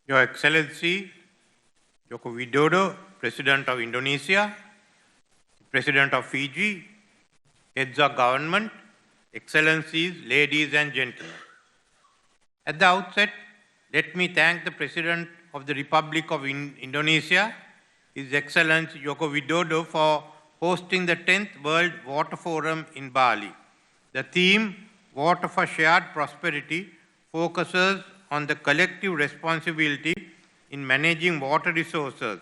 Your Excellency Joko Widodo, President of Indonesia, President of Fiji, heads of government, Excellencies, ladies and gentlemen. At the outset, let me thank the President of the Republic of Indonesia, His Excellency Joko Widodo, for hosting the 10th World Water Forum in Bali. The theme, Water for Shared Prosperity, focuses on the collective responsibility in managing water resources,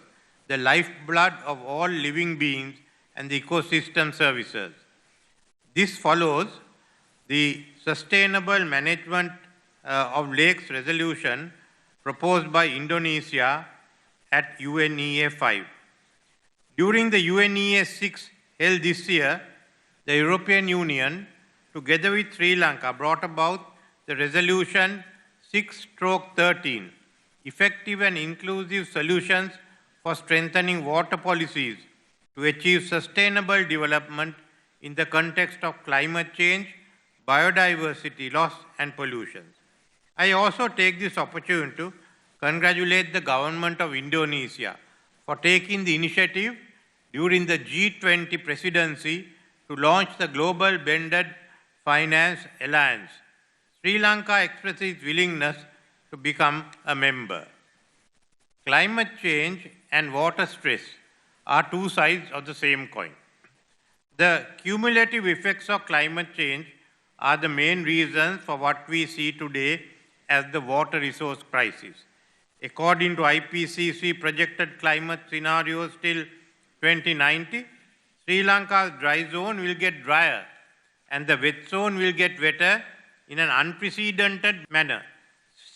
the lifeblood of all living beings and the ecosystem services. This follows the Sustainable Management of Lakes resolution proposed by Indonesia at UNEA 5. During the UNEA 6 held this year, the European Union, together with Sri Lanka, brought about the resolution 6/13, effective and inclusive solutions for strengthening water policies to achieve sustainable development in the context of climate change, biodiversity loss and pollution. I also take this opportunity to congratulate the government of Indonesia for taking the initiative during the G20 presidency to launch the Global Blended Finance Alliance. Sri Lanka expressed its willingness to become a member. Climate change and water stress are two sides of the same coin. The cumulative effects of climate change are the main reasons for what we see today as the water resource crisis. According to IPCC projected climate scenarios till 2090, Sri Lanka's dry zone will get drier and the wet zone will get wetter in an unprecedented manner.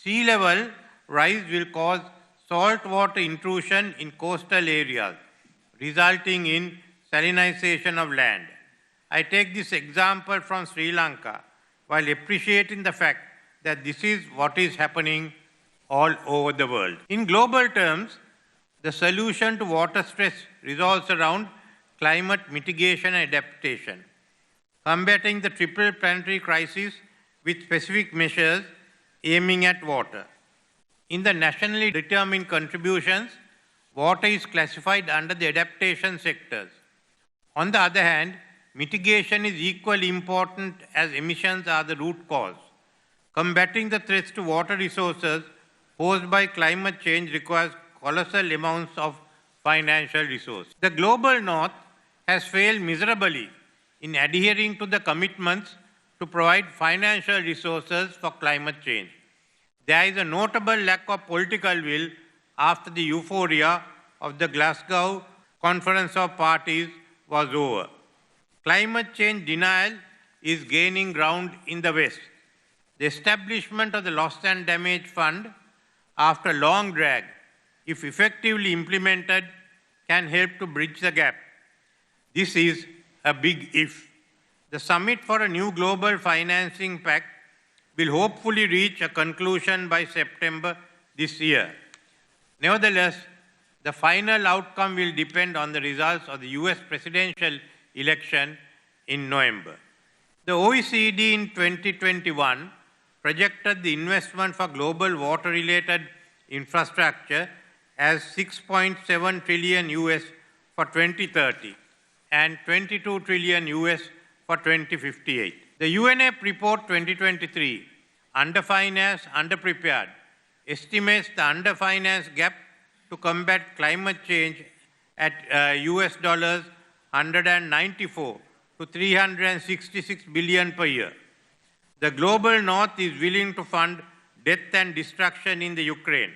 Sea level rise will cause saltwater intrusion in coastal areas, resulting in salinization of land. I take this example from Sri Lanka while appreciating the fact that this is what is happening all over the world. In global terms, the solution to water stress revolves around climate mitigation and adaptation, combating the triple planetary crisis with specific measures aiming at water. In the nationally determined contributions, water is classified under the adaptation sectors. On the other hand, mitigation is equally important as emissions are the root cause. Combating the threats to water resources posed by climate change requires colossal amounts of financial resources. The global north has failed miserably in adhering to the commitments to provide financial resources for climate change. There is a notable lack of political will after the euphoria of the Glasgow Conference of Parties was over. Climate change denial is gaining ground in the West. The establishment of the Loss and Damage Fund, after long drag, if effectively implemented, can help to bridge the gap. This is a big if. The summit for a new global financing pact will hopefully reach a conclusion by September this year. Nevertheless, the final outcome will depend on the results of the US presidential election in November. The OECD in 2021 projected the investment for global water-related infrastructure as 6.7 trillion US for 2030 and 22 trillion US for 2058. The UNEP report 2023, Underfinanced, Underprepared, estimates the underfinanced gap to combat climate change at US dollars 194 to 366 billion per year. The global north is willing to fund death and destruction in the Ukraine,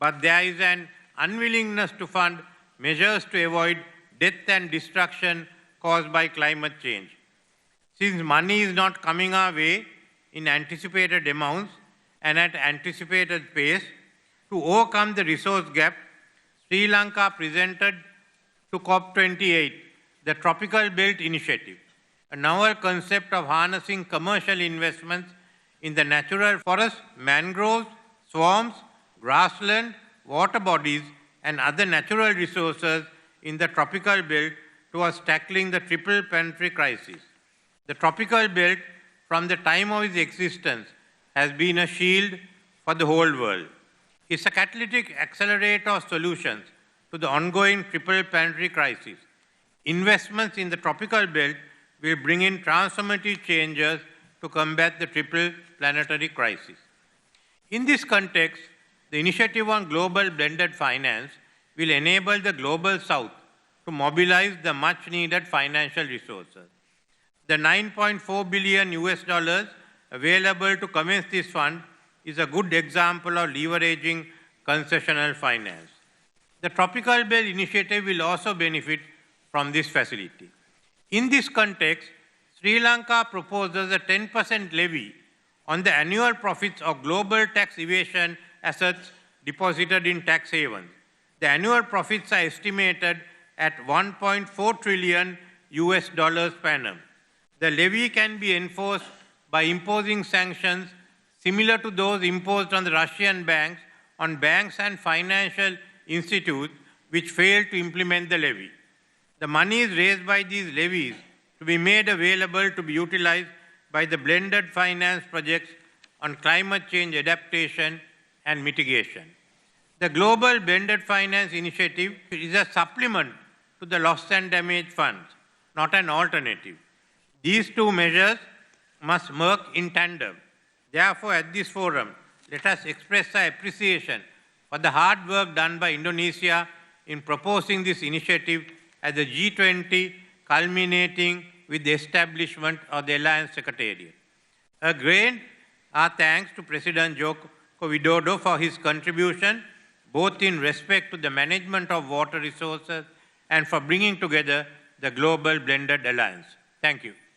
but there is an unwillingness to fund measures to avoid death and destruction caused by climate change. Since money is not coming our way in anticipated amounts and at anticipated pace, to overcome the resource gap, Sri Lanka presented to COP28 the Tropical Belt Initiative, a novel concept of harnessing commercial investments in the natural forests, mangroves, swamps, grassland, water bodies, and other natural resources in the tropical belt towards tackling the triple planetary crisis. The tropical belt, from the time of its existence, has been a shield for the whole world. is a catalytic accelerator of solutions to the ongoing triple planetary crisis. Investments in the tropical belt will bring in transformative changes to combat the triple planetary crisis. In this context, the Initiative on Global Blended Finance will enable the Global South to mobilize the much-needed financial resources. The $9.4 billion available to commence this fund is a good example of leveraging concessional finance. The Tropical Belt Initiative will also benefit from this facility. In this context, Sri Lanka proposes a 10% levy on the annual profits of global tax evasion assets deposited in tax havens. The annual profits are estimated at $1.4 trillion per annum. The levy can be enforced by imposing sanctions similar to those imposed on the Russian banks on banks and financial institutes which fail to implement the levy. The monies raised by these levies to be made available to be utilized by the blended finance projects on climate change adaptation and mitigation. The Global Blended Finance Initiative is a supplement to the Loss and Damage Funds, not an alternative. These two measures must work in tandem. Therefore, at this forum, let us express our appreciation for the hard work done by Indonesia in proposing this initiative at the G20, culminating with the establishment of the Alliance Secretariat. Again, our thanks to President Joko Widodo for his contribution, both in respect to the management of water resources and for bringing together the Global Blended Alliance. Thank you.